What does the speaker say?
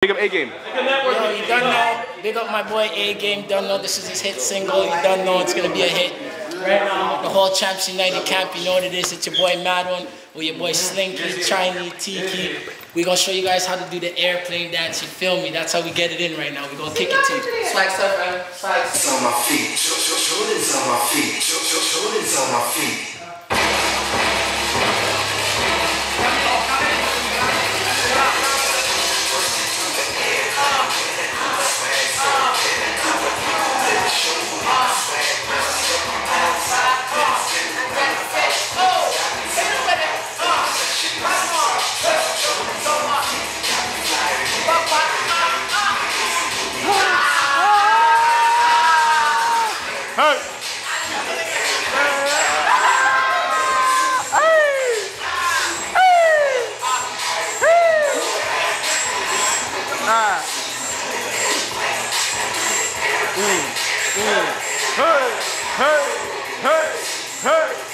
Big up A-Game. Yo, you don't know. Big up my boy A-Game. Don't know this is his hit single. You don't know it's gonna be a hit. Right now, the whole Champs United camp, you know what it is. It's your boy Maddwon with your boy Slinky, Chiney, Tikke. We gonna show you guys how to do the airplane dance. You feel me? That's how we get it in right now. We gonna kick it to you. Swag stuff, man. Swag. It's on my feet. Shoulders on my feet. Shoulders on my feet. Hey, hey, hey, hey.